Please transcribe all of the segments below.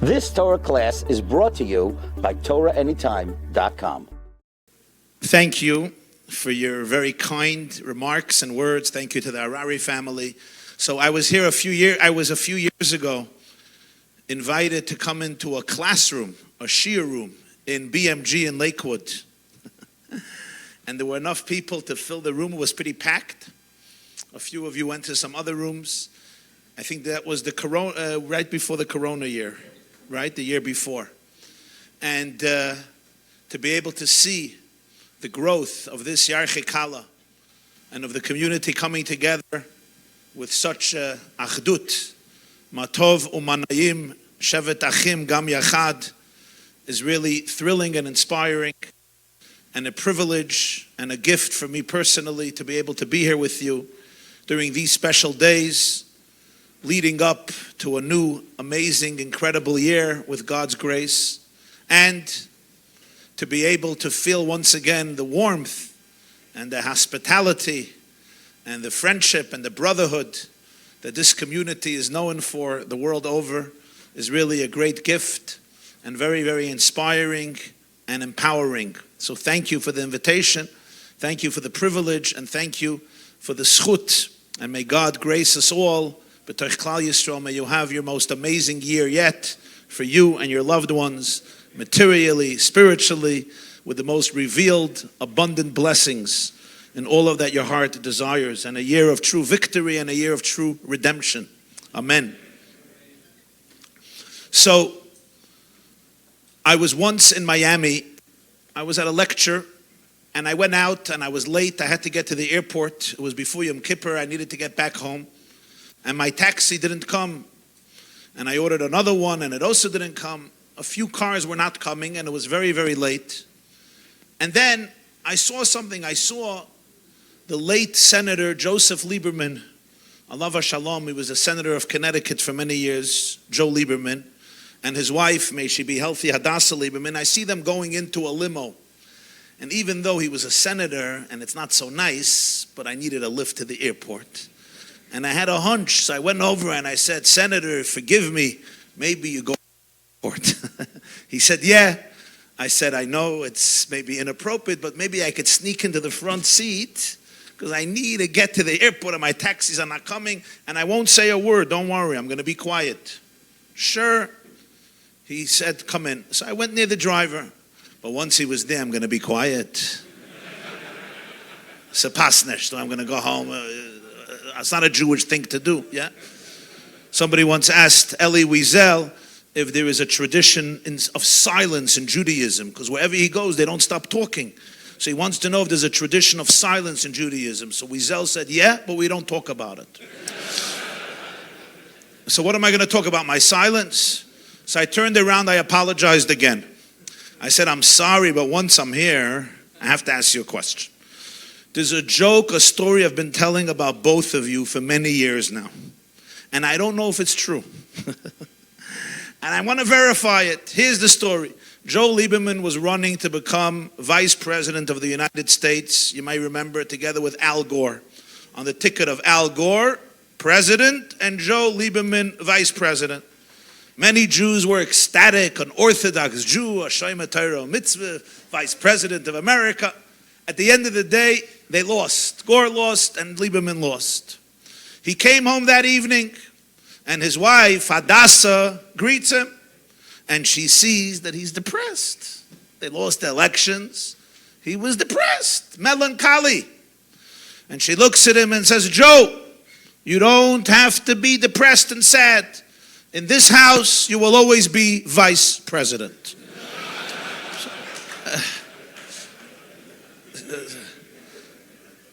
This Torah class is brought to you by TorahAnytime.com. Thank you for your very kind remarks and words. Thank you to the Harari family. So I was here a few years ago, invited to come into a classroom, a shiur room in BMG in Lakewood. And there were enough people to fill the room. It was pretty packed. A few of you went to some other rooms. I think that was the corona, right before the corona year, right? The year before. And to be able to see the growth of this Yarchei Kallah and of the community coming together with such achdut, matov umanayim, shevet achim gam yachad, is really thrilling and inspiring, and a privilege and a gift for me personally to be able to be here with you during these special days leading up to a new, amazing, incredible year with God's grace, and to be able to feel once again the warmth and the hospitality and the friendship and the brotherhood that this community is known for the world over is really a great gift and very, very inspiring and empowering. So thank you for the invitation, thank you for the privilege, and thank you for the zchut. And may God grace us all. B'toich Klal Yisrael, may you have your most amazing year yet for you and your loved ones, materially, spiritually, with the most revealed, abundant blessings in all of that your heart desires, and a year of true victory and a year of true redemption. Amen. So, I was once in Miami. I was at a lecture, and I went out, and I was late. I had to get to the airport. It was before Yom Kippur. I needed to get back home, and my taxi didn't come. And I ordered another one, and it also didn't come. A few cars were not coming, and it was very, very late. And then I saw something. I saw the late Senator Joseph Lieberman, alav shalom. He was a senator of Connecticut for many years, Joe Lieberman, and his wife, may she be healthy, Hadassah Lieberman. I see them going into a limo. And even though he was a senator, and it's not so nice, but I needed a lift to the airport. And I had a hunch, so I went over and I said, "Senator, forgive me, maybe you go to the airport." He said, "Yeah." I said, "I know it's maybe inappropriate, but maybe I could sneak into the front seat because I need to get to the airport and my taxis are not coming, and I won't say a word. Don't worry, I'm going to be quiet." "Sure." He said, "Come in." So I went near the driver, but once he was there, "I'm going to be quiet." So pasnish, I'm going to go home. It's not a Jewish thing to do, yeah? Somebody once asked Elie Wiesel if there is a tradition of silence in Judaism, because wherever he goes, they don't stop talking. So he wants to know if there's a tradition of silence in Judaism. So Wiesel said, "Yeah, but we don't talk about it." So what am I going to talk about? My silence? So I turned around, I apologized again. I said, "I'm sorry, but once I'm here, I have to ask you a question. There's a joke, a story I've been telling about both of you for many years now. And I don't know if it's true. And I want to verify it. Here's the story. Joe Lieberman was running to become vice president of the United States. You might remember, together with Al Gore. On the ticket of Al Gore, president, and Joe Lieberman, vice president. Many Jews were ecstatic, an Orthodox Jew, a Shomer Torah mitzvah, vice president of America. At the end of the day, they lost. Gore lost and Lieberman lost. He came home that evening, and his wife, Hadassah, greets him, and she sees that he's depressed. They lost the elections. He was depressed, melancholy. And she looks at him and says, "Joe, you don't have to be depressed and sad. In this house, you will always be vice president."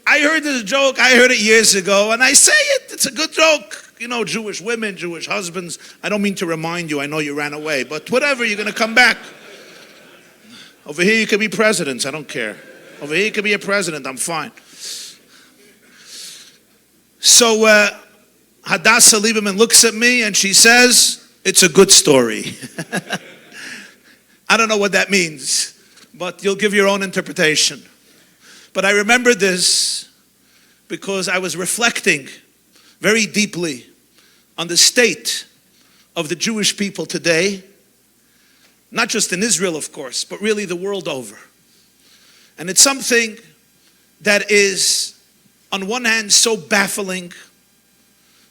I heard this joke, I heard it years ago, and I say it, it's a good joke. You know, Jewish women, Jewish husbands. I don't mean to remind you, I know you ran away, but whatever, you're going to come back. Over here you could be presidents, I don't care. Over here you could be a president, I'm fine. So Hadassah Lieberman looks at me and she says, "It's a good story." I don't know what that means, but you'll give your own interpretation. But I remember this because I was reflecting very deeply on the state of the Jewish people today Not just in Israel, of course, but really the world over. And it's something that is, on one hand, so baffling,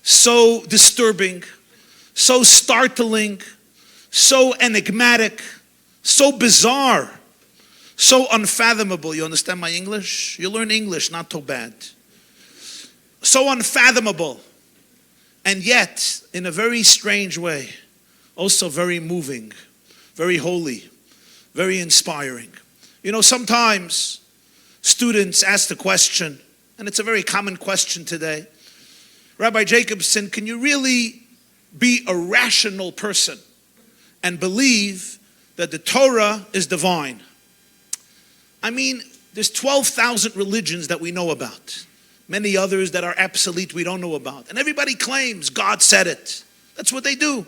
so disturbing, so startling, so enigmatic, so bizarre, so unfathomable. You understand my English? You learn English, not too bad. So unfathomable, and yet, in a very strange way, also very moving, very holy, very inspiring. You know, sometimes students ask the question, and it's a very common question today, Rabbi Jacobson, can you really be a rational person and believe that the Torah is divine? I mean, there's 12,000 religions that we know about. Many others that are obsolete we don't know about. And everybody claims God said it. That's what they do.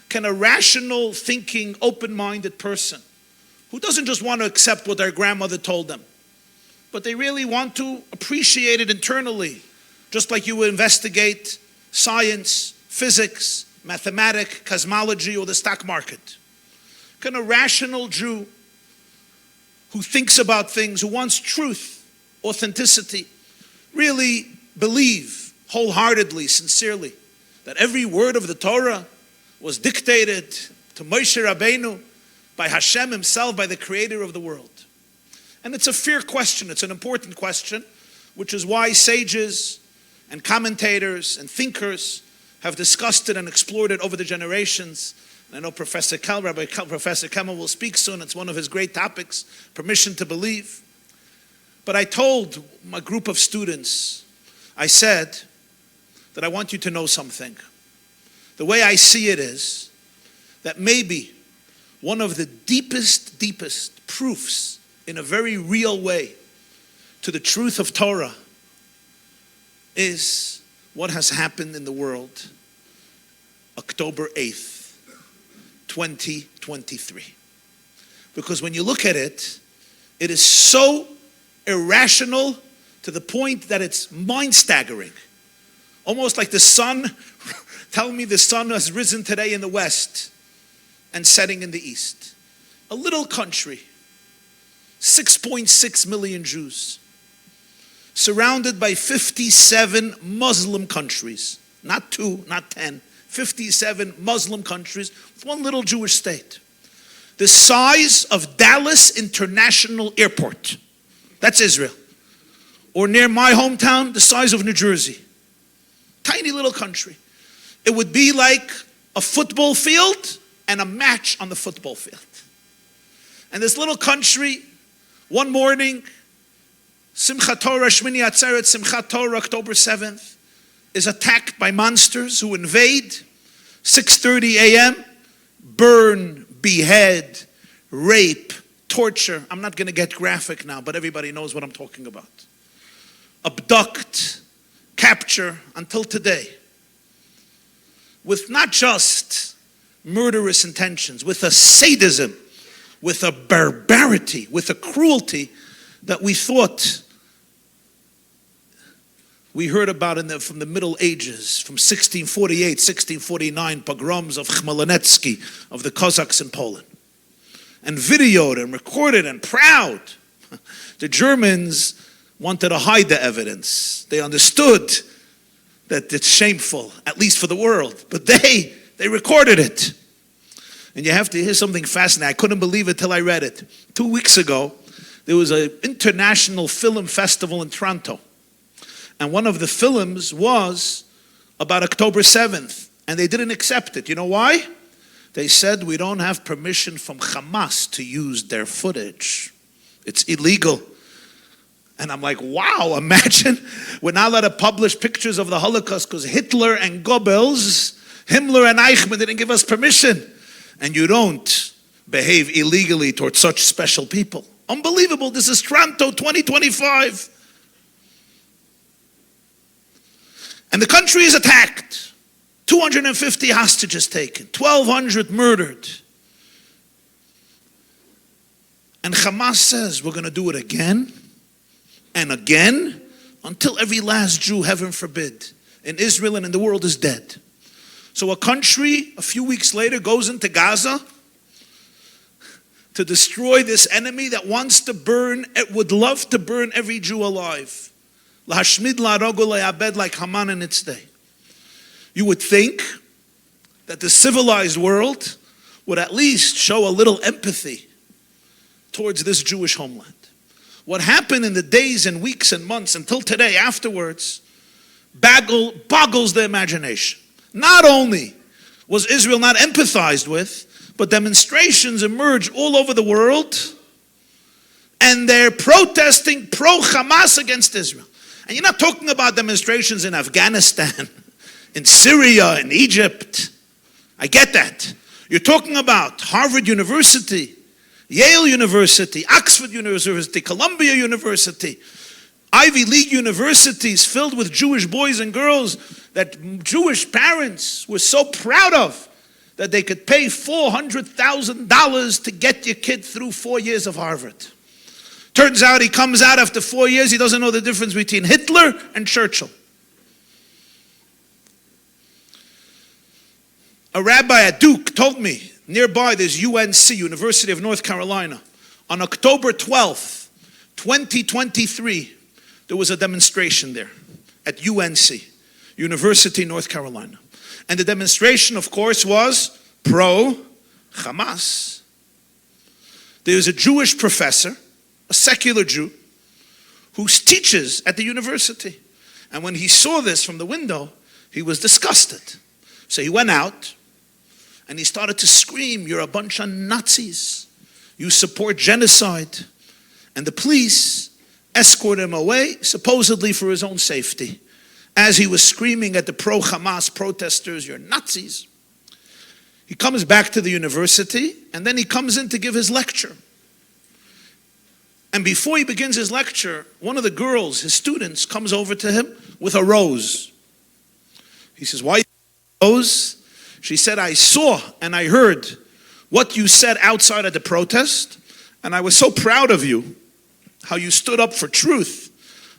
Can a rational, thinking, open-minded person who doesn't just want to accept what their grandmother told them, but they really want to appreciate it internally, just like you would investigate science, physics, mathematics, cosmology, or the stock market? Can a rational Jew who thinks about things, who wants truth, authenticity, really believe wholeheartedly, sincerely, that every word of the Torah was dictated to Moshe Rabbeinu by Hashem himself, by the creator of the world? And it's a fair question, it's an important question, which is why sages and commentators and thinkers have discussed it and explored it over the generations. And I know Professor Kallah will speak soon. It's one of his great topics, permission to believe. But I told my group of students, I said that I want you to know something. The way I see it is that maybe one of the deepest proofs in a very real way to the truth of Torah is what has happened in the world October 8th, 2023. Because when you look at it, it is so irrational to the point that it's mind-staggering. Almost like the sun, tell me the sun has risen today in the west and setting in the east. A little country, 6.6 million Jews, surrounded by 57 Muslim countries, not 2, not 10, 57 Muslim countries with one little Jewish state. The size of Dallas International Airport. That's Israel. Or near my hometown, the size of New Jersey. Tiny little country. It would be like a football field and a match on the football field. And this little country, one morning, Simchat Torah, Shmini Atzeret, Simchat Torah, October 7th, is attacked by monsters who invade, 6:30 a.m., burn, behead, rape, torture. I'm not going to get graphic now, but everybody knows what I'm talking about. Abduct, capture, until today. With not just murderous intentions, with a sadism, with a barbarity, with a cruelty that we thought we heard about from the Middle Ages, from 1648, 1649, pogroms of Khmelnytsky, of the Cossacks in Poland. And videoed and recorded and proud. The Germans wanted to hide the evidence. They understood that it's shameful, at least for the world. But they recorded it. And you have to hear something fascinating. I couldn't believe it till I read it. 2 weeks ago, there was an international film festival in Toronto. And one of the films was about October 7th. And they didn't accept it. You know why? They said, we don't have permission from Hamas to use their footage. It's illegal. And I'm like, wow, imagine we're not allowed to publish pictures of the Holocaust because Hitler and Goebbels, Himmler and Eichmann didn't give us permission. And you don't behave illegally towards such special people. Unbelievable. This is Toronto 2025. And the country is attacked. 250 hostages taken, 1,200 murdered. And Hamas says, we're going to do it again and again until every last Jew, heaven forbid, in Israel and in the world is dead. So a country, a few weeks later, goes into Gaza to destroy this enemy that wants to burn, it would love to burn every Jew alive. Lahashmid la'arog u'le'abed, like Haman in its day. You would think that the civilized world would at least show a little empathy towards this Jewish homeland. What happened in the days and weeks and months until today afterwards boggles the imagination. Not only was Israel not empathized with, but demonstrations emerged all over the world, and they're protesting pro-Hamas against Israel. And you're not talking about demonstrations in Afghanistan, in Syria, in Egypt. I get that. You're talking about Harvard University, Yale University, Oxford University, Columbia University, Ivy League universities filled with Jewish boys and girls that Jewish parents were so proud of that they could pay $400,000 to get your kid through 4 years of Harvard. Turns out he comes out after 4 years, he doesn't know the difference between Hitler and Churchill. A rabbi at Duke told me, nearby there's UNC, University of North Carolina. On October 12th, 2023, there was a demonstration there at UNC, University of North Carolina. And the demonstration, of course, was pro-Hamas. There's a Jewish professor, a secular Jew, who teaches at the university. And when he saw this from the window, he was disgusted. So he went out and he started to scream, "You're a bunch of Nazis. You support genocide." And the police escorted him away, supposedly for his own safety. As he was screaming at the pro-Hamas protesters, "You're Nazis." He comes back to the university, and then he comes in to give his lecture. And before he begins his lecture, one of the girls, his students, comes over to him with a rose. He says, "Why a rose?" She said, "I saw and I heard what you said outside at the protest, and I was so proud of you, how you stood up for truth.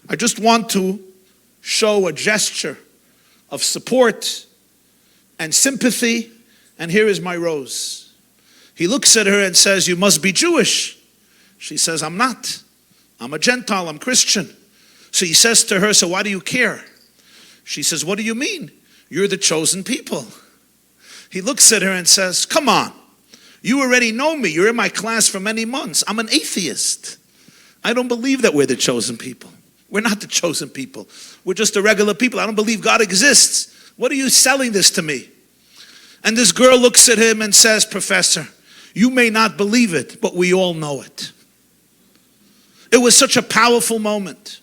I just want to show a gesture of support and sympathy, and here is my rose." He looks at her and says, "You must be Jewish." She says, "I'm not. I'm a Gentile, I'm Christian." So he says to her, "So why do you care?" She says, "What do you mean? You're the chosen people." He looks at her and says, "Come on. You already know me. You're in my class for many months. I'm an atheist. I don't believe that we're the chosen people. We're not the chosen people. We're just a regular people. I don't believe God exists. What are you selling this to me?" And this girl looks at him and says, "Professor, you may not believe it, but we all know it." It was such a powerful moment.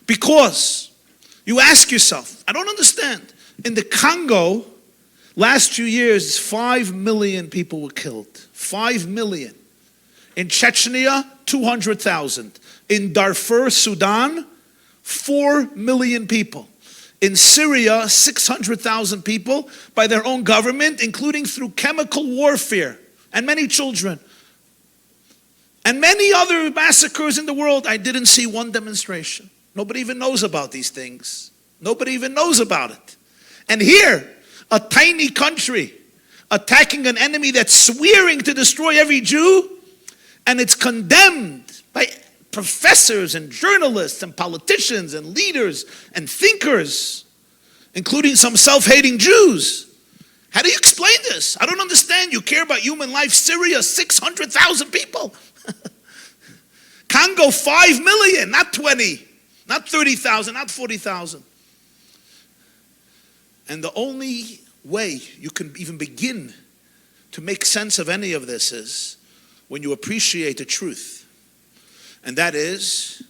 Because you ask yourself, I don't understand. In the Congo, last few years, 5 million people were killed. 5 million. In Chechnya, 200,000. In Darfur, Sudan, 4 million people. In Syria, 600,000 people by their own government, including through chemical warfare, and many children. And many other massacres in the world. I didn't see one demonstration. Nobody even knows about these things. Nobody even knows about it. And here, a tiny country attacking an enemy that's swearing to destroy every Jew, and it's condemned by professors and journalists and politicians and leaders and thinkers, including some self-hating Jews. How do you explain this? I don't understand. You care about human life. Syria, 600,000 people. Congo, 5 million, not 20, not 30,000, not 40,000. And the only way you can even begin to make sense of any of this is when you appreciate the truth. And that is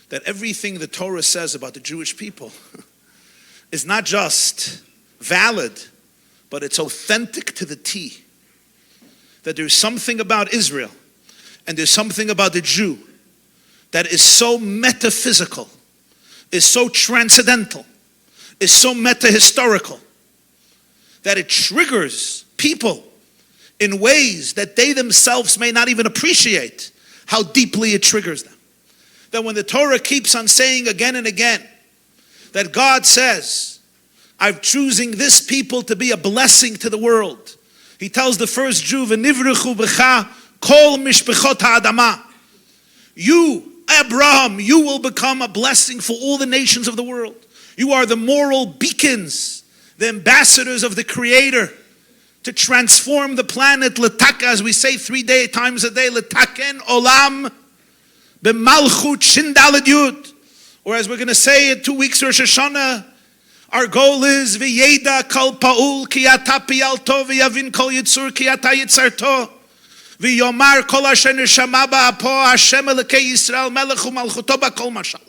that everything the Torah says about the Jewish people is not just valid, but it's authentic to the T. That there's something about Israel and there's something about the Jew that is so metaphysical, is so transcendental, is so meta-historical, that it triggers people in ways that they themselves may not even appreciate how deeply it triggers them. That when the Torah keeps on saying again and again that God says, "I'm choosing this people to be a blessing to the world." He tells the first Jew, "V'nivruchu b'cha lekol mishpechot ha'adama. You, Abraham, you will become a blessing for all the nations of the world. You are the moral beacons, the ambassadors of the Creator to transform the planet, letaka, as we say 3 times a day, letaken olam b'malchut shin daled yud. Or as we're going to say it 2 weeks Rosh Hashanah, our goal is v'yeda kol pa'ul ki ata piyalto v'yavin kol yitzur ki ata yitzarto v'yomar kol asher neshama ba'apo Hashem Elokei Yisrael melech u'malchuto ba'kol mashallah.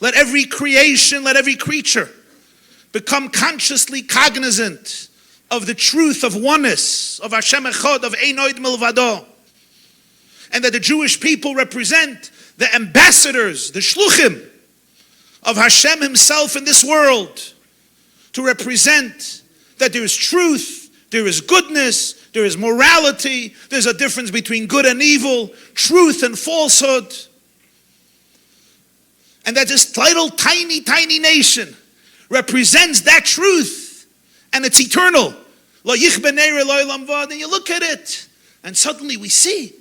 Let every creation, let every creature become consciously cognizant of the truth of oneness, of Hashem Echad, of Ein Od Milvado. And that the Jewish people represent the ambassadors, the shluchim of Hashem Himself in this world, to represent that there is truth, there is goodness, there is morality, there's a difference between good and evil, truth and falsehood. And that this little tiny, tiny nation represents that truth, and it's eternal. And you look at it, and suddenly we see,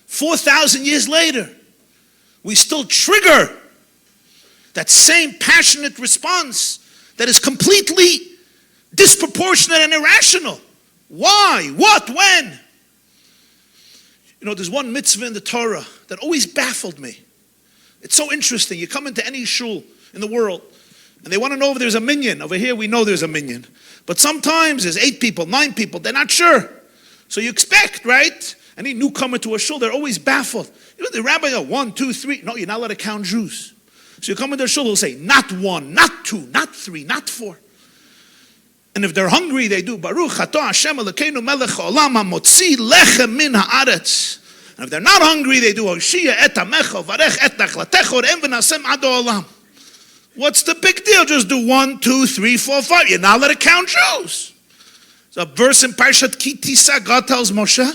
4,000 years later, we still trigger that same passionate response that is completely disproportionate and irrational. Why? What? When? You know, there's one mitzvah in the Torah that always baffled me. It's so interesting. You come into any shul in the world, and they want to know if there's a minyan. Over here, we know there's a minyan. But sometimes there's 8 people, 9 people. They're not sure. So you expect, right? Any newcomer to a shul, they're always baffled. You know, the rabbi, 1, 2, 3. No, you're not allowed to count Jews. So you come into a shul, they'll say, not 1, not 2, not 3, not 4. And if they're hungry, they do, Baruch Atah Hashem Elokeinu melech haolam hamotzi lechem min haaretz. And if they're not hungry, they do, Hoshia et amecha varech et nachlatecha re'em v'nasem ad ha'olam. What's the big deal? Just do 1, 2, 3, 4, 5. You're not allowed to count Jews. There's a verse in Parshat Ki Tisa, God tells Moshe,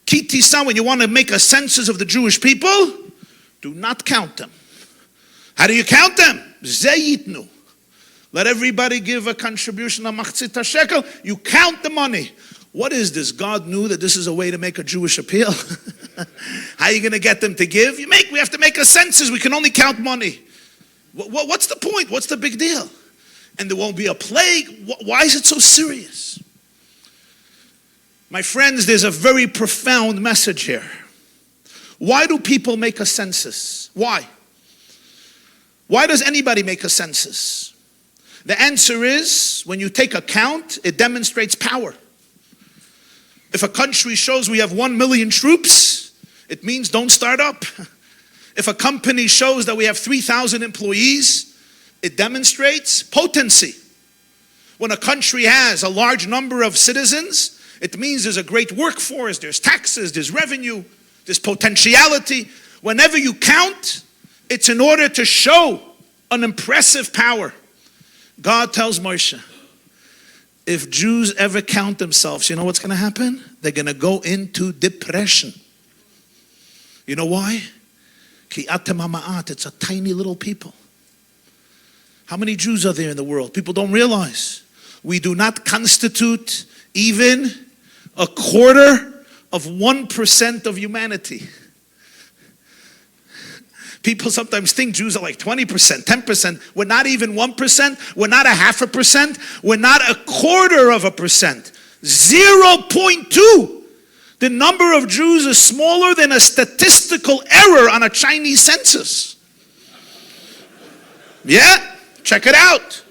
Ki Tisa, when you want to make a census of the Jewish people, do not count them. How do you count them? Ze yitnu. Let everybody give a contribution of machzit shekel. You count the money. What is this? God knew that this is a way to make a Jewish appeal. How are you going to get them to give? We have to make a census. We can only count money. What's the point? What's the big deal? And there won't be a plague. Why is it so serious? My friends, there's a very profound message here. Why do people make a census? Why? Why does anybody make a census? The answer is, when you take a count, it demonstrates power. If a country shows we have 1 million troops, it means don't start up. If a company shows that we have 3,000 employees, it demonstrates potency. When a country has a large number of citizens, it means there's a great workforce, there's taxes, there's revenue, there's potentiality. Whenever you count, it's in order to show an impressive power. God tells Moshe, if Jews ever count themselves, you know what's going to happen? They're going to go into depression. You know why? Ki atem hama'at, it's a tiny little people. How many Jews are there in the world? People don't realize. We do not constitute even 1/4% of humanity. People sometimes think Jews are like 20%, 10%. We're not even 1%. We're not 0.5%. We're not 1/4%. 0.2. The number of Jews is smaller than a statistical error on a Chinese census. Yeah, check it out.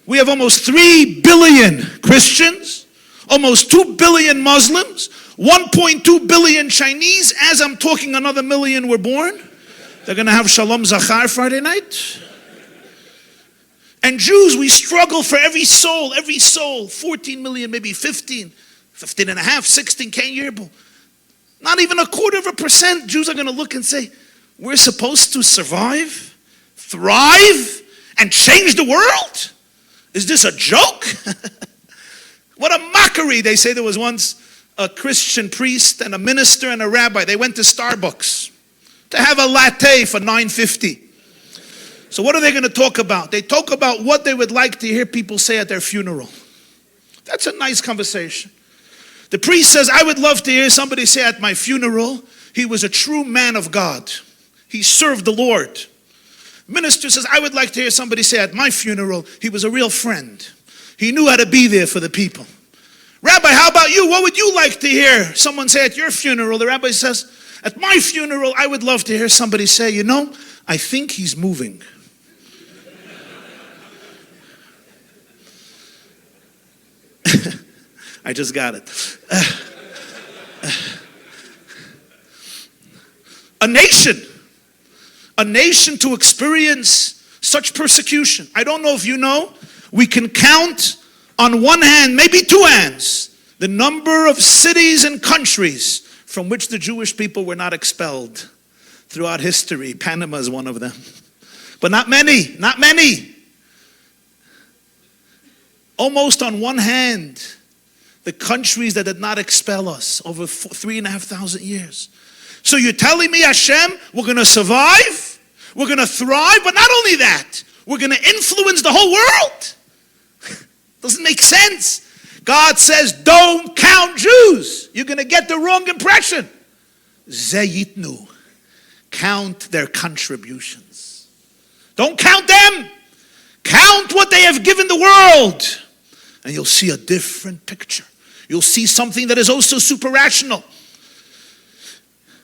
We have almost 3 billion Christians, almost 2 billion Muslims, 1.2 billion Chinese. As I'm talking, another million were born. They're going to have Shalom Zachar Friday night. And Jews, we struggle for every soul, 14 million, maybe 15 and a half, 16, can't yearbo. Not even 1/4%. Jews are going to look and say, we're supposed to survive, thrive, and change the world? Is this a joke? What a mockery. They say there was once a Christian priest and a minister and a rabbi. They went to Starbucks to have a latte for $9.50. So what are they going to talk about? They talk about what they would like to hear people say at their funeral. That's a nice conversation. The priest says, I would love to hear somebody say at my funeral, he was a true man of God. He served the Lord. Minister says, I would like to hear somebody say at my funeral, he was a real friend. He knew how to be there for the people. Rabbi, how about you? What would you like to hear someone say at your funeral? The rabbi says, at my funeral, I would love to hear somebody say, you know, I think he's moving. I just got it. A nation to experience such persecution. I don't know if you know, we can count on one hand, maybe two hands, the number of cities and countries from which the Jewish people were not expelled throughout history. Panama is one of them. But not many. Almost on one hand, the countries that did not expel us over 3,500 years. So you're telling me, Hashem, we're going to survive, we're going to thrive, but not only that, we're going to influence the whole world? Doesn't make sense. God says, don't count Jews. You're going to get the wrong impression. Zeyitnu. Count their contributions. Don't count them. Count what they have given the world. And you'll see a different picture. You'll see something that is also super rational.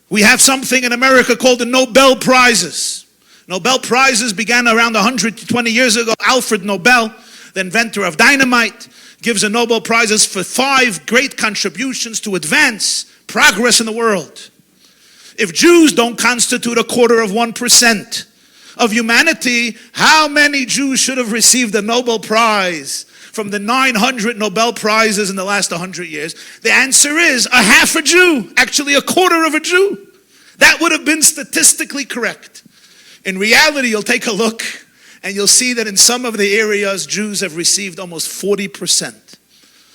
We have something in America called the Nobel Prizes. Nobel Prizes began around 120 years ago. Alfred Nobel, the inventor of dynamite, gives a Nobel Prizes for 5 great contributions to advance progress in the world. If Jews don't constitute 1/4% of humanity, how many Jews should have received a Nobel Prize from the 900 Nobel Prizes in the last 100 years? The answer is a half a Jew, actually 1/4 of a Jew. That would have been statistically correct. In reality, you'll take a look and you'll see that in some of the areas, Jews have received almost 40%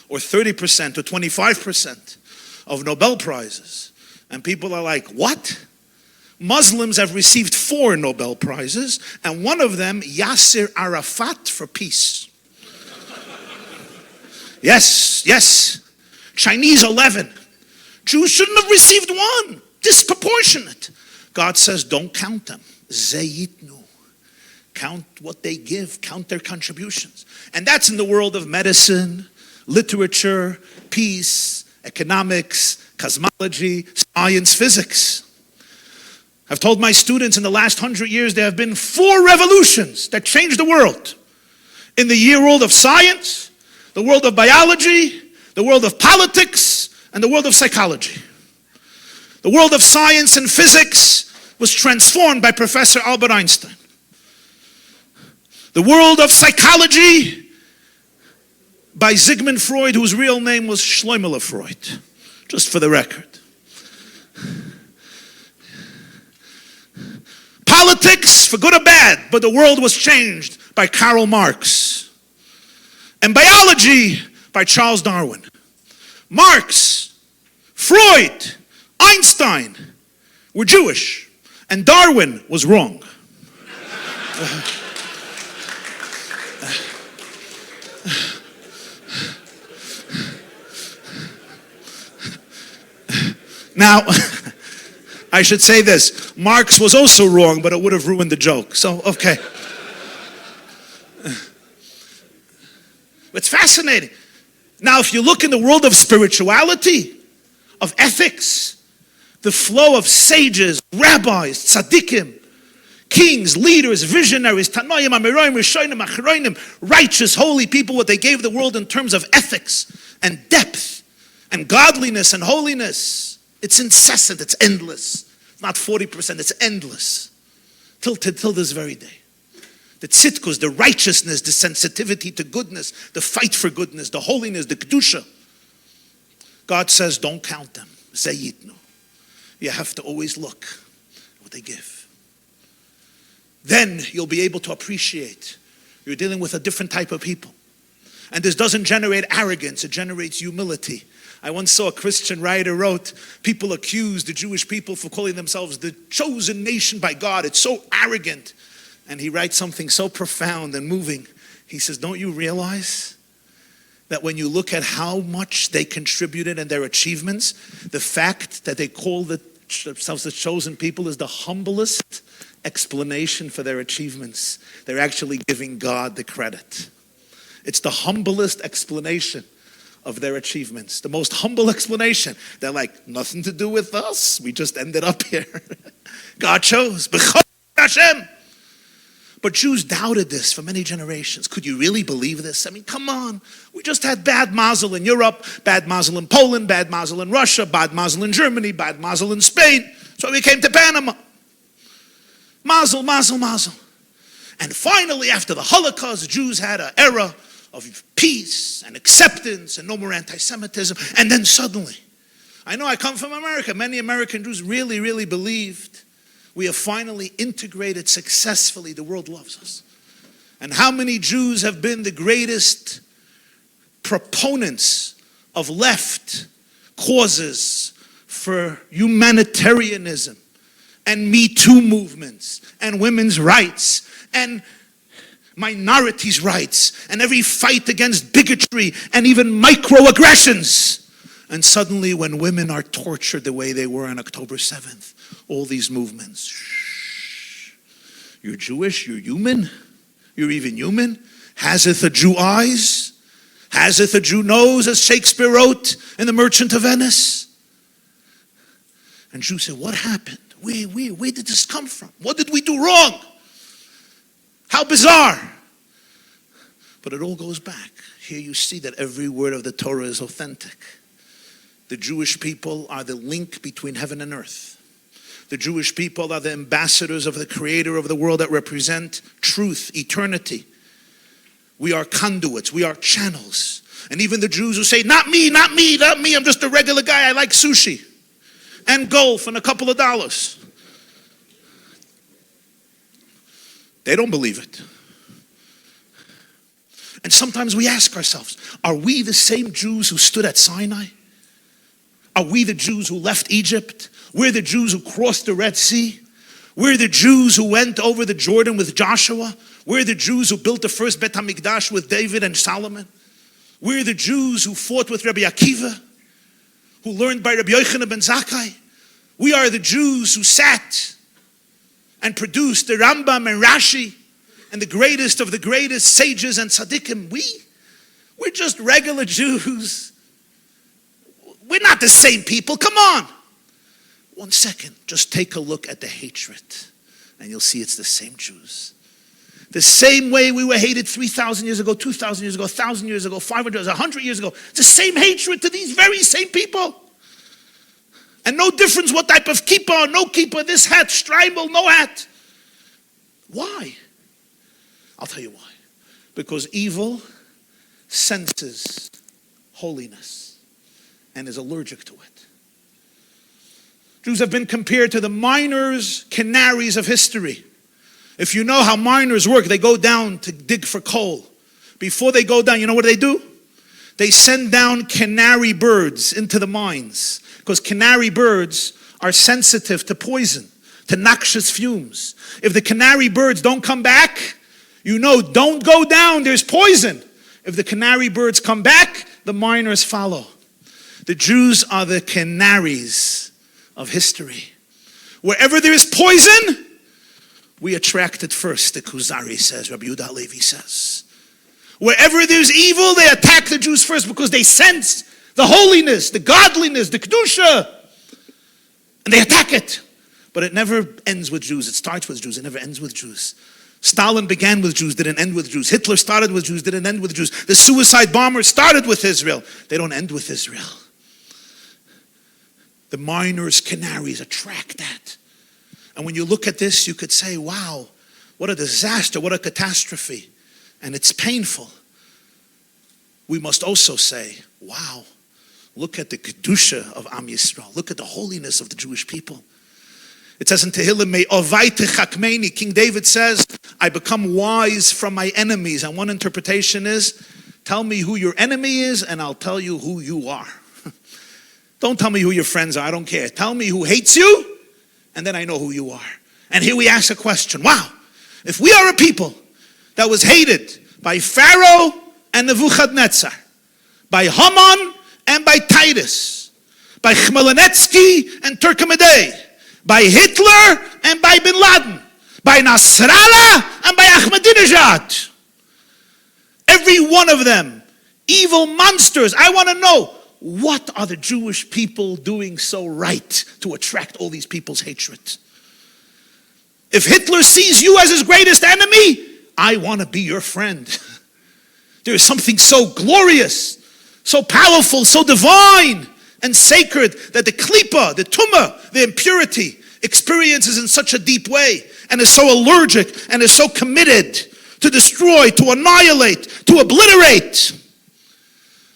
or 30% or 25% of Nobel Prizes. And people are like, what? Muslims have received 4 Nobel Prizes, and one of them, Yasser Arafat, for peace. Yes. Chinese 11. Jews shouldn't have received 1. Disproportionate. God says, don't count them. Zeyitnu. Count what they give. Count their contributions. And that's in the world of medicine, literature, peace, economics, cosmology, science, physics. I've told my students in the last 100 years there have been 4 revolutions that changed the world. In the world of science, the world of biology, the world of politics, and the world of psychology. The world of science and physics was transformed by Professor Albert Einstein. The world of psychology by Sigmund Freud, whose real name was Shlomo Freud, just for the record. Politics, for good or bad, but the world was changed by Karl Marx. And biology by Charles Darwin. Marx, Freud, Einstein were Jewish, and Darwin was wrong. Now, I should say this. Marx was also wrong, but it would have ruined the joke. So, okay. It's fascinating. Now, if you look in the world of spirituality, of ethics, the flow of sages, rabbis, tzaddikim, kings, leaders, visionaries, tanoim, amiroim, rishonim, achronim, righteous, holy people, what they gave the world in terms of ethics and depth and godliness and holiness. It's incessant, it's endless. It's not 40%, it's endless. Till this very day. The tzidkus, the righteousness, the sensitivity to goodness, the fight for goodness, the holiness, the kedusha. God says, don't count them. Zeyitnu. You have to always look at what they give. Then you'll be able to appreciate you're dealing with a different type of people. And this doesn't generate arrogance, it generates humility. I once saw a Christian writer wrote, people accuse the Jewish people for calling themselves the chosen nation by God. It's so arrogant. And he writes something so profound and moving. He says, don't you realize that when you look at how much they contributed and their achievements, the fact that they call themselves the chosen people is the humblest explanation for their achievements. They're actually giving God the credit. It's the humblest explanation of their achievements. The most humble explanation. They're like, nothing to do with us. We just ended up here. God chose. Hashem. But Jews doubted this for many generations. Could you really believe this? I mean, come on. We just had bad mazel in Europe, bad mazel in Poland, bad mazel in Russia, bad mazel in Germany, bad mazel in Spain. So we came to Panama. Mazel, mazel, mazel. And finally, after the Holocaust, Jews had an era of peace and acceptance and no more anti-Semitism. And then suddenly, I know I come from America. Many American Jews really, really believed we have finally integrated successfully. The world loves us. And how many Jews have been the greatest proponents of left causes for humanitarianism and Me Too movements and women's rights and minorities' rights and every fight against bigotry and even microaggressions. And suddenly when women are tortured the way they were on October 7th, all these movements, shh, you're Jewish, you're human, you're even human. Haseth a Jew eyes? Haseth a Jew nose, as Shakespeare wrote in The Merchant of Venice? And Jews say, what happened? Where did this come from? What did we do wrong? How bizarre. But it all goes back. Here you see that every word of the Torah is authentic. The Jewish people are the link between heaven and earth. The Jewish people are the ambassadors of the Creator of the world that represent truth, eternity. We are conduits, we are channels. And even the Jews who say, not me, not me, not me, I'm just a regular guy, I like sushi and golf and a couple of dollars. They don't believe it. And sometimes we ask ourselves, are we the same Jews who stood at Sinai? Are we the Jews who left Egypt? We're the Jews who crossed the Red Sea. We're the Jews who went over the Jordan with Joshua. We're the Jews who built the first Bet HaMikdash with David and Solomon. We're the Jews who fought with Rabbi Akiva, who learned by Rabbi Yochanan ben Zakkai. We are the Jews who sat and produced the Rambam and Rashi and the greatest of the greatest sages and tzaddikim. We're just regular Jews. We're not the same people. Come on. 1 second. Just take a look at the hatred. And you'll see it's the same Jews. The same way we were hated 3,000 years ago, 2,000 years ago, 1,000 years ago, 500 years, 100 years ago. It's the same hatred to these very same people. And no difference what type of kippah or no kippah, this hat, streimel, no hat. Why? I'll tell you why. Because evil senses holiness and is allergic to it. Jews have been compared to the miners, canaries of history. If you know how miners work, they go down to dig for coal. Before they go down, you know what they do? They send down canary birds into the mines. Because canary birds are sensitive to poison, to noxious fumes. If the canary birds don't come back, you know, don't go down, there's poison. If the canary birds come back, the miners follow. The Jews are the canaries of history. Wherever there is poison, we attract it first, the Kuzari says, Rabbi Yehuda Levi says. Wherever there's evil, they attack the Jews first because they sense the holiness, the godliness, the Kedusha. And they attack it. But it never ends with Jews. It starts with Jews. It never ends with Jews. Stalin began with Jews, didn't end with Jews. Hitler started with Jews, didn't end with Jews. The suicide bombers started with Israel. They don't end with Israel. The miners, canaries attract that. And when you look at this, you could say, wow, what a disaster, what a catastrophe. And it's painful. We must also say, wow, look at the Kedusha of Am Yisrael. Look at the holiness of the Jewish people. It says in Tehillim, "May ovai techakmeni." King David says, I become wise from my enemies. And one interpretation is, tell me who your enemy is and I'll tell you who you are. Don't tell me who your friends are, I don't care. Tell me who hates you and then I know who you are. And here we ask a question, wow, if we are a people that was hated by Pharaoh and Nebuchadnezzar, by Haman and by Titus, by Khmelnytsky and Turkmenidai, by Hitler and by Bin Laden, by Nasrallah and by Ahmadinejad. Every one of them, evil monsters. I want to know, what are the Jewish people doing so right to attract all these people's hatred? If Hitler sees you as his greatest enemy, I want to be your friend. There is something so glorious, so powerful, so divine and sacred that the klipa, the tumah, the impurity experiences in such a deep way and is so allergic and is so committed to destroy, to annihilate, to obliterate.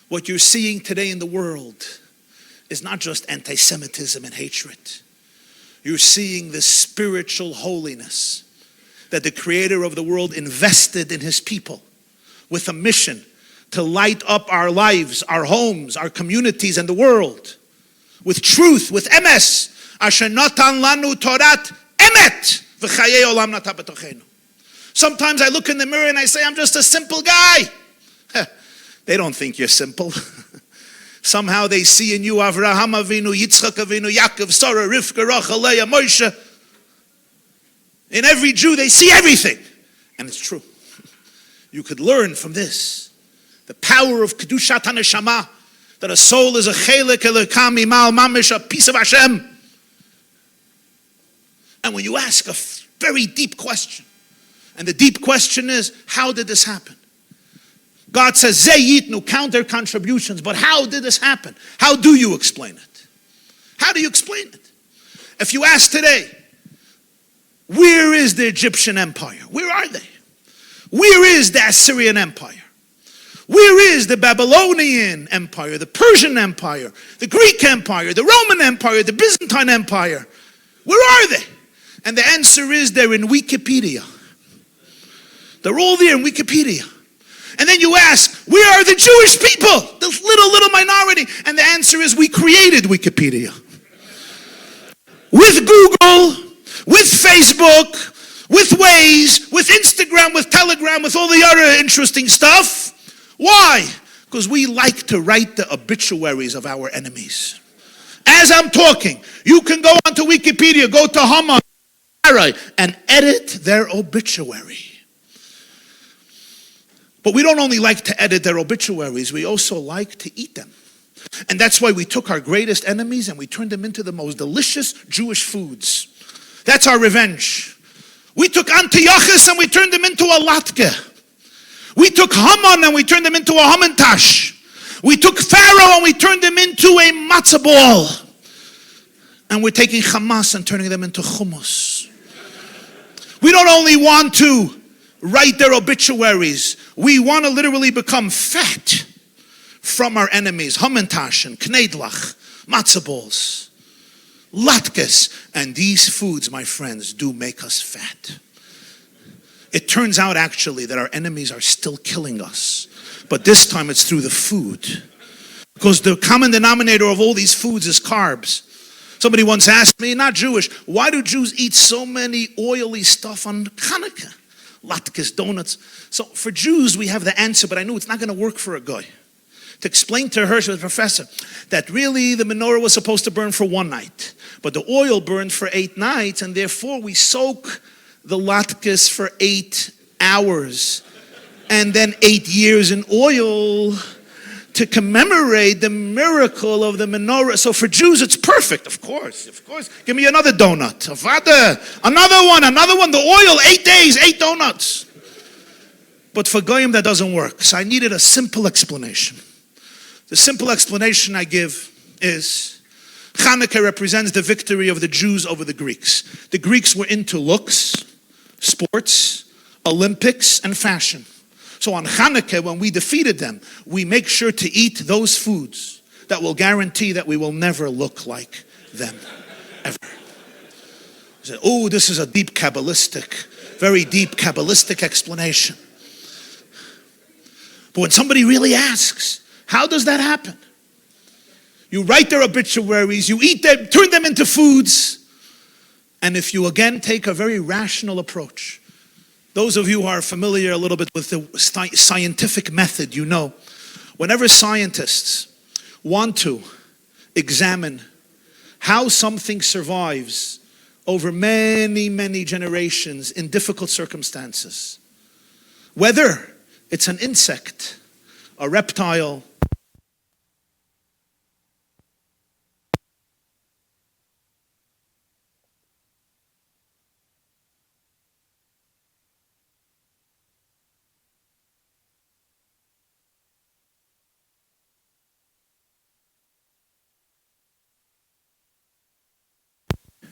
What you're seeing today in the world is not just anti-Semitism and hatred. You're seeing the spiritual holiness that the Creator of the world invested in His people with a mission to light up our lives, our homes, our communities, and the world with truth, with emes. Asher natan lanu torat emet v'chayei olam nata b'tochenu. Sometimes I look in the mirror and I say, I'm just a simple guy. They don't think you're simple. Somehow they see in you Avraham Avinu, Yitzchak Avinu, Yaakov, Sarah, Rivka, Rachel, Leah, Moshe. In every Jew they see everything. And it's true. You could learn from this the power of Kedushat HaNeshama, that a soul is a chelek elokam imal mamish, a piece of Hashem. And when you ask a very deep question, and the deep question is, how did this happen? God says, Zeh yitnu, count their contributions, but how did this happen? How do you explain it? How do you explain it? If you ask today, where is the Egyptian empire? Where are they? Where is the Assyrian empire? Where is the Babylonian empire, the Persian empire, the Greek empire, the Roman empire, the Byzantine empire? Where are they? And the answer is, they're in Wikipedia. They're all there in Wikipedia. And then you ask, where are the Jewish people? The little minority. And the answer is, we created Wikipedia. With Google, with Facebook, with Waze, with Instagram, with Telegram, with all the other interesting stuff. Why? Because we like to write the obituaries of our enemies. As I'm talking, you can go onto Wikipedia, go to Haman, and edit their obituary. But we don't only like to edit their obituaries, we also like to eat them. And that's why we took our greatest enemies and we turned them into the most delicious Jewish foods. That's our revenge. We took Antiochus and we turned them into a latke. We took Haman and we turned them into a hamantash. We took Pharaoh and we turned them into a matzah ball. And we're taking Hamas and turning them into hummus. We don't only want to write their obituaries, we want to literally become fat from our enemies. Hamantash and kneidlach, matzah balls, latkes. And these foods, my friends, do make us fat. It turns out actually that our enemies are still killing us. But this time it's through the food. Because the common denominator of all these foods is carbs. Somebody once asked me, not Jewish, why do Jews eat so many oily stuff on Hanukkah? Latkes, donuts. So for Jews, we have the answer, but I knew it's not going to work for a guy. To explain to her, she was a professor, that really the menorah was supposed to burn for one night. But the oil burned for 8 nights, and therefore we soak the latkes for 8 hours. And then 8 years in oil to commemorate the miracle of the menorah. So for Jews, it's perfect, of course. Give me another donut. Another one. The oil, 8 days, 8 donuts. But for Goyim, that doesn't work. So I needed a simple explanation. The simple explanation I give is Hanukkah represents the victory of the Jews over the Greeks. The Greeks were into looks, sports, Olympics, and fashion. So on Hanukkah, when we defeated them, we make sure to eat those foods that will guarantee that we will never look like them, ever. Say, oh, this is a very deep Kabbalistic explanation. But when somebody really asks, how does that happen? You write their obituaries, you eat them, turn them into foods, and if you again take a very rational approach, those of you who are familiar a little bit with the scientific method, you know, Whenever scientists want to examine how something survives over many, many generations in difficult circumstances, whether it's an insect, a reptile,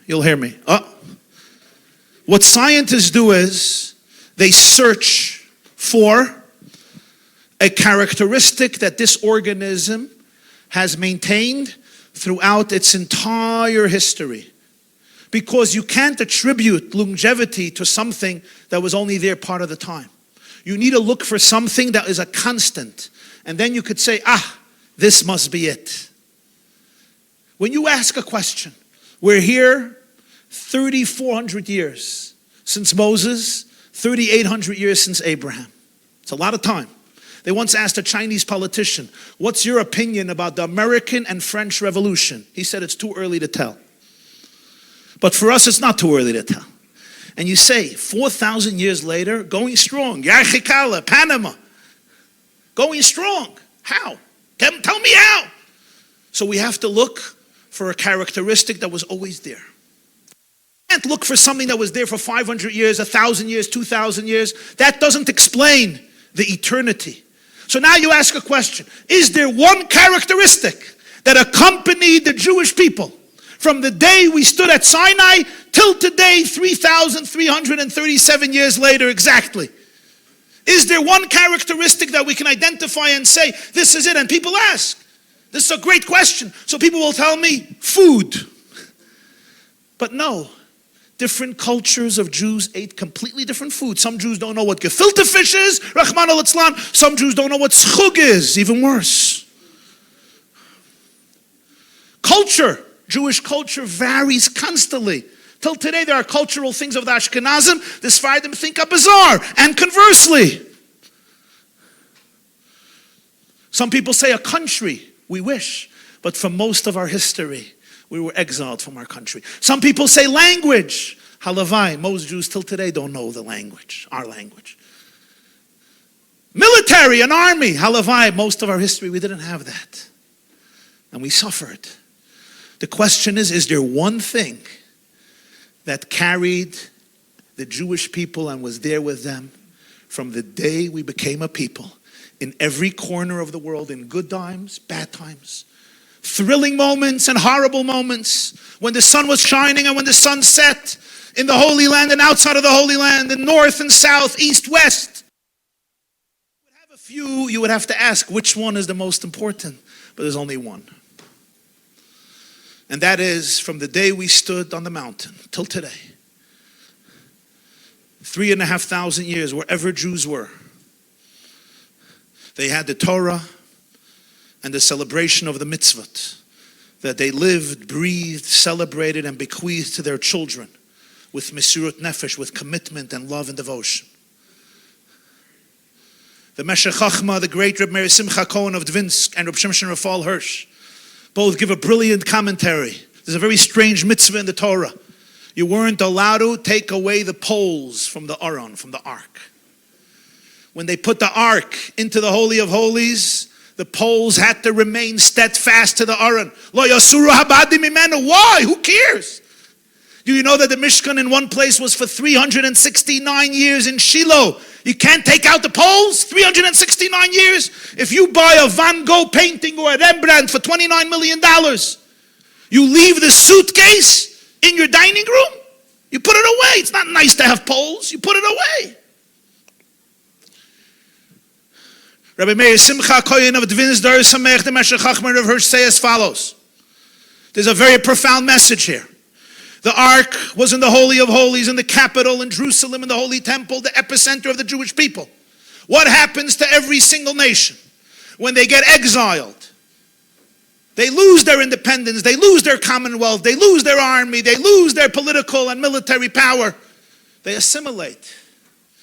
you'll hear me. What scientists do is they search for a characteristic that this organism has maintained throughout its entire history. Because you can't attribute longevity to something that was only there part of the time. You need to look for something that is a constant. And then you could say, this must be it. When you ask a question, we're here 3,400 years since Moses, 3,800 years since Abraham. It's a lot of time. They once asked a Chinese politician, what's your opinion about the American and French Revolution? He said it's too early to tell. But for us, it's not too early to tell. And you say, 4,000 years later, going strong. Yarchei, Kallah, Panama. Going strong. How? Tell me how. So we have to look for a characteristic that was always there. You can't look for something that was there for 500 years, 1,000 years, 2,000 years. That doesn't explain the eternity. So now you ask a question. Is there one characteristic that accompanied the Jewish people from the day we stood at Sinai till today, 3,337 years later exactly? Is there one characteristic that we can identify and say, this is it? And people ask. This is a great question. So people will tell me, food. But no. Different cultures of Jews ate completely different food. Some Jews don't know what gefilte fish is, Rahman al-Islam. Some Jews don't know what schug is, even worse. Culture, Jewish culture varies constantly. Till today there are cultural things of the Ashkenazim, the Sephardim think are bizarre. And conversely, some people say a country, we wish, but for most of our history, we were exiled from our country. Some people say language. Halavai, most Jews till today don't know the language, our language. Military, an army. Halavai, most of our history, we didn't have that. And we suffered. The question is there one thing that carried the Jewish people and was there with them from the day we became a people, in every corner of the world, in good times, bad times, thrilling moments and horrible moments, when the sun was shining and when the sun set, in the Holy Land and outside of the Holy Land, in north and south, east, west. You would have a few, you would have to ask which one is the most important, but there's only one. And that is from the day we stood on the mountain till today. 3,500 years, wherever Jews were, they had the Torah and the celebration of the mitzvot that they lived, breathed, celebrated, and bequeathed to their children with mesirut nefesh, with commitment and love and devotion. The Meshech Chachma, the great Reb Meir Simcha Cohen of Dvinsk, and Reb Shimshon Raphael Hirsch both give a brilliant commentary. There's a very strange mitzvah in the Torah. You weren't allowed to take away the poles from the Aron, from the ark. When they put the ark into the Holy of Holies, the poles had to remain steadfast to the Aron. Lo yasuru habadi mimenu. Why? Who cares? Do you know that the Mishkan in one place was for 369 years in Shiloh? You can't take out the poles? 369 years? If you buy a Van Gogh painting or a Rembrandt for $29 million, you leave the suitcase in your dining room? You put it away. It's not nice to have poles. You put it away. Rabbi Meir Simcha Kohen of Dvinsk Dar Samech the Meshech Chachma Rav Hirsch say as follows. There's a very profound message here. The ark was in the Holy of Holies, in the capital, in Jerusalem, in the Holy Temple, the epicenter of the Jewish people. What happens to every single nation when they get exiled? They lose their independence, they lose their commonwealth, they lose their army, they lose their political and military power. They assimilate.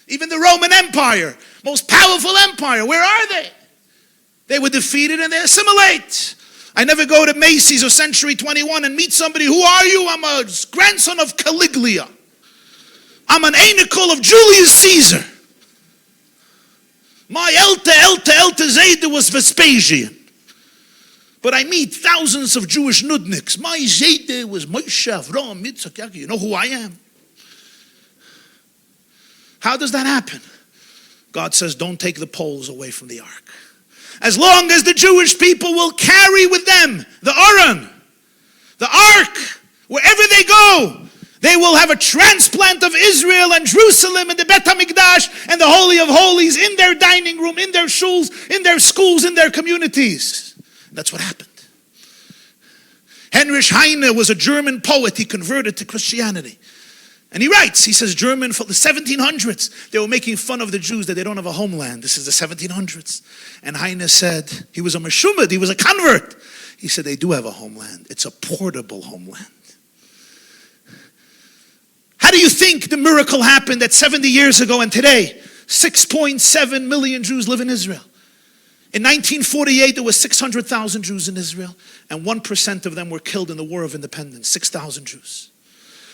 Even the Roman Empire, most powerful empire, where are they? They were defeated and they assimilate. I never go to Macy's or Century 21 and meet somebody. Who are you? I'm a grandson of Caligula. I'm an anicle of Julius Caesar. My Elta Zayda was Vespasian. But I meet thousands of Jewish nudniks. My Zayda was Moshe, Avraham, Yitzchak, Yaakov. You know who I am? How does that happen? God says, don't take the poles away from the ark. As long as the Jewish people will carry with them the Aron, the ark, wherever they go, they will have a transplant of Israel and Jerusalem and the Bet HaMikdash and the Holy of Holies in their dining room, in their shuls, in their schools, in their communities. That's what happened. Heinrich Heine was a German poet. He converted to Christianity. And he writes, he says, German for the 1700s, they were making fun of the Jews that they don't have a homeland. This is the 1700s. And Heine said, he was a Meshumad, he was a convert. He said, they do have a homeland. It's a portable homeland. How do you think the miracle happened that 70 years ago and today, 6.7 million Jews live in Israel? In 1948, there were 600,000 Jews in Israel, and 1% of them were killed in the War of Independence, 6,000 Jews.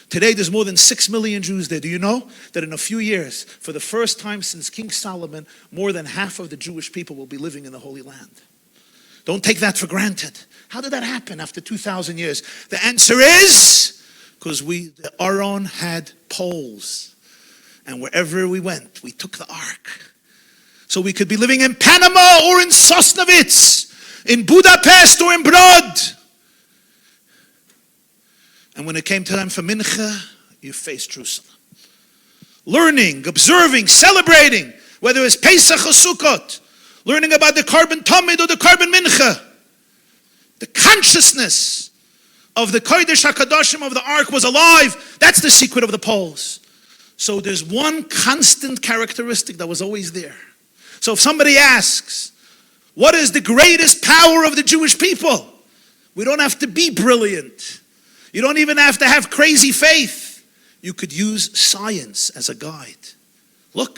Today, there's more than 6 million Jews there. Do you know that in a few years, for the first time since King Solomon, more than half of the Jewish people will be living in the Holy Land? Don't take that for granted. How did that happen after 2,000 years? The answer is because the Aron had poles. And wherever we went, we took the ark. So we could be living in Panama or in Sosnovitz, in Budapest or in Brod. And when it came time for Mincha, you faced Jerusalem. Learning, observing, celebrating, whether it's Pesach or Sukkot, learning about the Korban Tamid or the Korban Mincha. The consciousness of the Kodesh HaKadoshim of the ark was alive. That's the secret of the poles. So there's one constant characteristic that was always there. So if somebody asks, what is the greatest power of the Jewish people? We don't have to be brilliant. You don't even have to have crazy faith. You could use science as a guide. Look.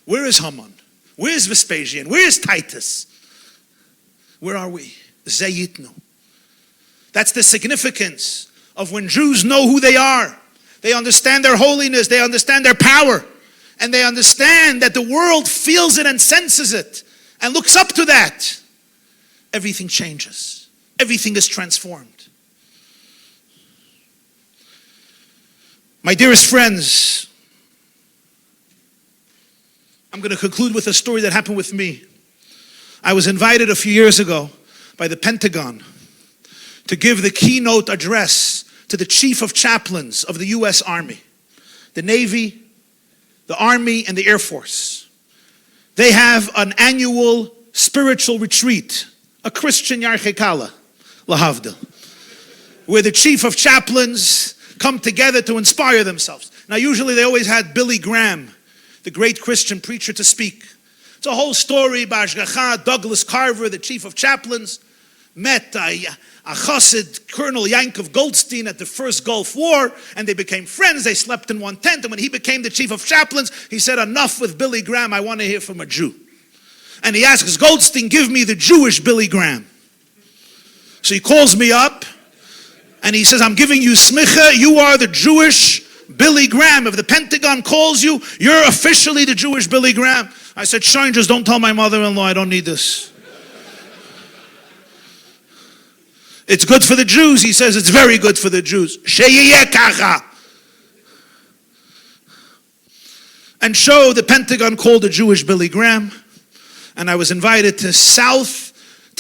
Where is Haman? Where is Vespasian? Where is Titus? Where are we? Zayitnu. That's the significance of when Jews know who they are. They understand their holiness. They understand their power. And they understand that the world feels it and senses it and looks up to that. Everything changes. Everything is transformed. My dearest friends, I'm going to conclude with a story that happened with me. I was invited a few years ago by the Pentagon to give the keynote address to the Chief of Chaplains of the U.S. Army, the Navy, the Army, and the Air Force. They have an annual spiritual retreat, a Christian Yarchei Kallah, lahavdil, where the Chief of Chaplains come together to inspire themselves. Now, usually they always had Billy Graham, the great Christian preacher, to speak. It's a whole story. Bashgacha, Douglas Carver, the Chief of Chaplains, met a chassid, Colonel Yankov Goldstein, at the first Gulf War, and they became friends. They slept in one tent, and when he became the Chief of Chaplains, he said, enough with Billy Graham, I want to hear from a Jew. And he asks Goldstein, give me the Jewish Billy Graham. So he calls me up, and he says, I'm giving you smicha, you are the Jewish Billy Graham. If the Pentagon calls you, you're officially the Jewish Billy Graham. I said, Shine, just don't tell my mother-in-law, I don't need this. It's good for the Jews. He says it's very good for the Jews. Sheyeh kacha. And so the Pentagon called a Jewish Billy Graham, and I was invited to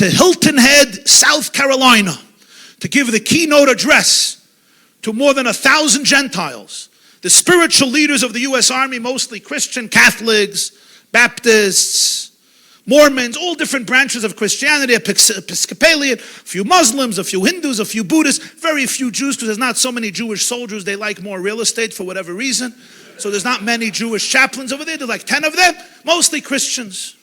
Hilton Head, South Carolina, to give the keynote address to more than 1,000 Gentiles, the spiritual leaders of the U.S. Army, mostly Christian, Catholics, Baptists, Mormons, all different branches of Christianity, Episcopalian, a few Muslims, a few Hindus, a few Buddhists, very few Jews, because there's not so many Jewish soldiers. They like more real estate for whatever reason. So there's not many Jewish chaplains over there. There's like 10 of them, mostly Christians.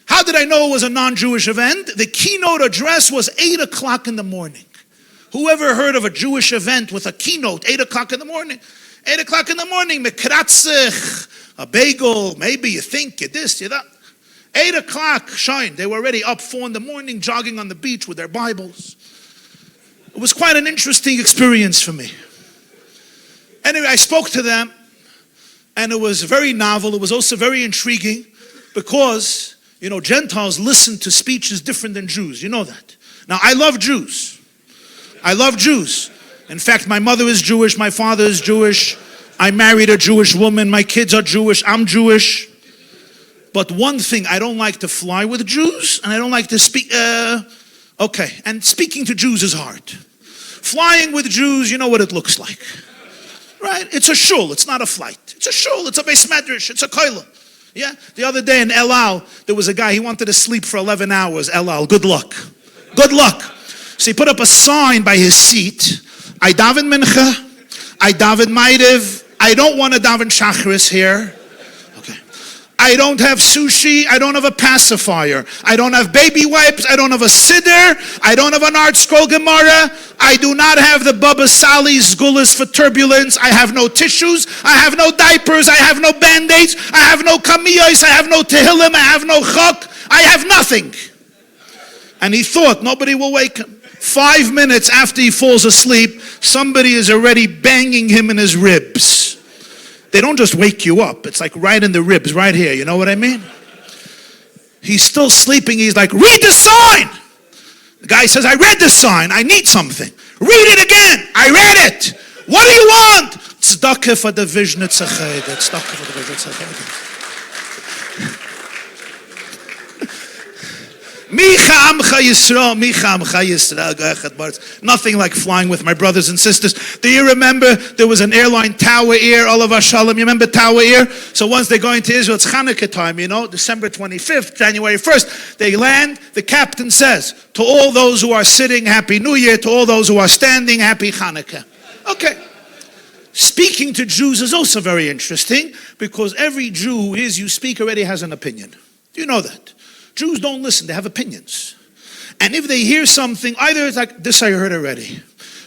How did I know it was a non-Jewish event? The keynote address was 8 o'clock in the morning. Whoever heard of a Jewish event with a keynote, 8 o'clock in the morning? 8 o'clock in the morning, mekratzich, a bagel, maybe you think, you this, you that. 8 o'clock, shine. They were already up 4 in the morning, jogging on the beach with their Bibles. It was quite an interesting experience for me. Anyway, I spoke to them, and it was very novel. It was also very intriguing because, Gentiles listen to speeches different than Jews. You know that. Now, I love Jews. I love Jews. In fact, my mother is Jewish. My father is Jewish. I married a Jewish woman. My kids are Jewish. I'm Jewish. But one thing, I don't like to fly with Jews, and I don't like to speak. And speaking to Jews is hard. Flying with Jews, you know what it looks like. Right? It's a shul, it's not a flight. It's a shul, it's a beis medrash, it's a Kallah. Yeah? The other day in El Al, there was a guy, he wanted to sleep for 11 hours. El Al, good luck. Good luck. So he put up a sign by his seat. I daven mincha, I daven ma'ariv, I don't want to daven shacharis here. I don't have sushi. I don't have a pacifier. I don't have baby wipes. I don't have a siddur. I don't have an art scroll Gemara. I do not have the Baba Sali's gulas for turbulence. I have no tissues. I have no diapers. I have no band-aids. I have no kamiyos. I have no tehillim. I have no chok. I have nothing. And he thought nobody will wake him. 5 minutes after he falls asleep, somebody is already banging him in his ribs. They don't just wake you up. It's like right in the ribs, right here. You know what I mean? He's still sleeping. He's like, read the sign. The guy says, I read the sign. I need something. Read it again. I read it. What do you want? Tzedakah for the vision. Tzedakah for the vision. Nothing like flying with my brothers and sisters. Do you remember there was an airline, Tower Air, Olav Shalom? You remember Tower Air? So once they're going to Israel, it's Hanukkah time, December 25th, January 1st. They land, the captain says, to all those who are sitting, Happy New Year. To all those who are standing, Happy Hanukkah. Okay. Speaking to Jews is also very interesting because every Jew who hears you speak already has an opinion. Do you know that? Jews don't listen, they have opinions. And if they hear something, either it's like, this I heard already.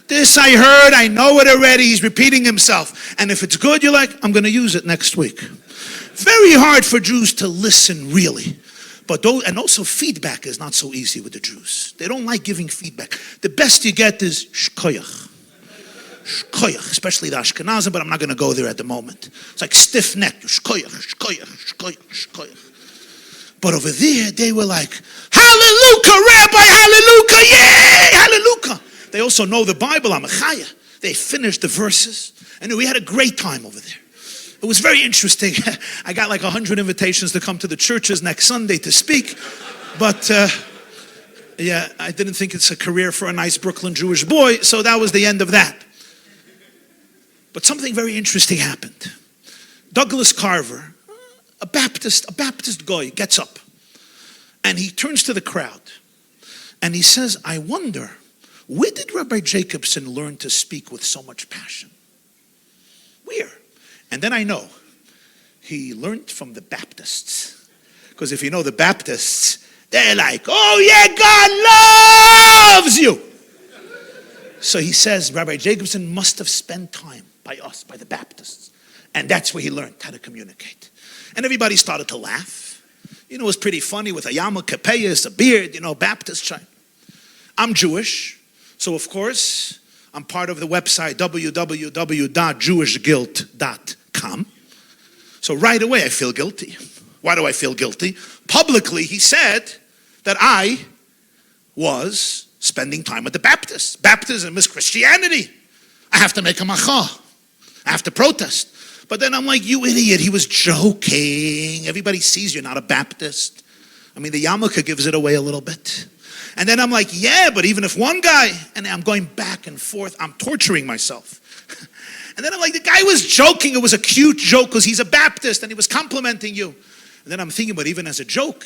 This I heard, I know it already, he's repeating himself. And if it's good, you're like, I'm going to use it next week. Very hard for Jews to listen, really. And also feedback is not so easy with the Jews. They don't like giving feedback. The best you get is shkoyach. Shkoyach, especially the Ashkenazim, but I'm not going to go there at the moment. It's like stiff neck. Shkoyach, shkoyach, shkoyach, shkoyach. But over there, they were like, hallelujah, Rabbi, hallelujah, yay, hallelujah. They also know the Bible, Amachaya. They finished the verses, and we had a great time over there. It was very interesting. I got like 100 invitations to come to the churches next Sunday to speak. But, I didn't think it's a career for a nice Brooklyn Jewish boy, so that was the end of that. But something very interesting happened. Douglas Carver, a Baptist guy, gets up and he turns to the crowd and he says, I wonder, where did Rabbi Jacobson learn to speak with so much passion? Where? And then I know he learned from the Baptists. Because if you know the Baptists, they're like, oh yeah, God loves you. So he says, Rabbi Jacobson must have spent time by us, by the Baptists. And that's where he learned how to communicate. And everybody started to laugh. It was pretty funny with a yarmulke, payas, a beard, Baptist trying. I'm Jewish, so of course, I'm part of the website www.jewishguilt.com. So right away, I feel guilty. Why do I feel guilty? Publicly, he said that I was spending time with the Baptists. Baptism is Christianity. I have to make a macha. I have to protest. But then I'm like, you idiot, he was joking. Everybody sees you're not a Baptist. I mean, the yarmulke gives it away a little bit. And then I'm like, yeah, but even if one guy, and I'm going back and forth, I'm torturing myself. And then I'm like, the guy was joking. It was a cute joke because he's a Baptist and he was complimenting you. And then I'm thinking, but even as a joke,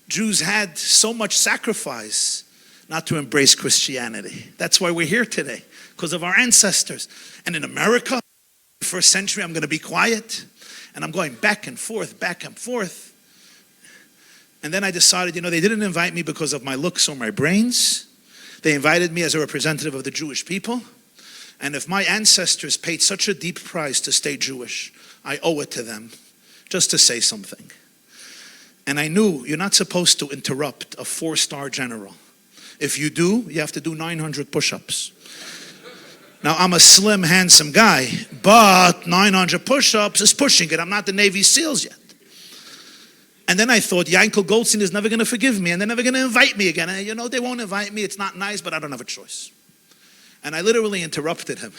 Jews had so much sacrifice not to embrace Christianity. That's why we're here today, because of our ancestors. And in America, first century, I'm going to be quiet. And I'm going back and forth, back and forth. And then I decided, they didn't invite me because of my looks or my brains. They invited me as a representative of the Jewish people. And if my ancestors paid such a deep price to stay Jewish, I owe it to them just to say something. And I knew you're not supposed to interrupt a 4-star general. If you do, you have to do 900 push-ups. Now, I'm a slim, handsome guy, but 900 push-ups is pushing it. I'm not the Navy SEALs yet. And then I thought, Yankel Goldstein is never going to forgive me, and they're never going to invite me again. And, they won't invite me. It's not nice, but I don't have a choice. And I literally interrupted him.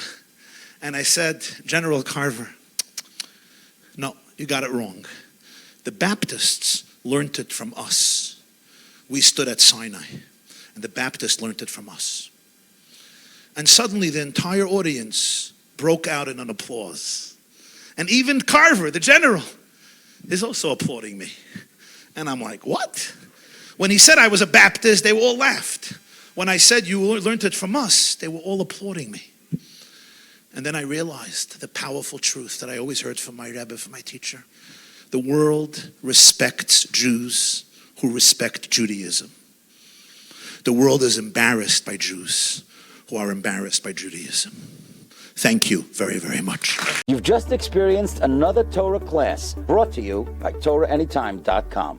And I said, General Carver, no, you got it wrong. The Baptists learned it from us. We stood at Sinai, and the Baptists learned it from us. And suddenly the entire audience broke out in an applause. And even Carver, the general, is also applauding me. And I'm like, what? When he said I was a Baptist, they all laughed. When I said you learned it from us, they were all applauding me. And then I realized the powerful truth that I always heard from my Rebbe, from my teacher. The world respects Jews who respect Judaism. The world is embarrassed by Jews who are embarrassed by Judaism. Thank you very, very much. You've just experienced another Torah class brought to you by TorahAnytime.com.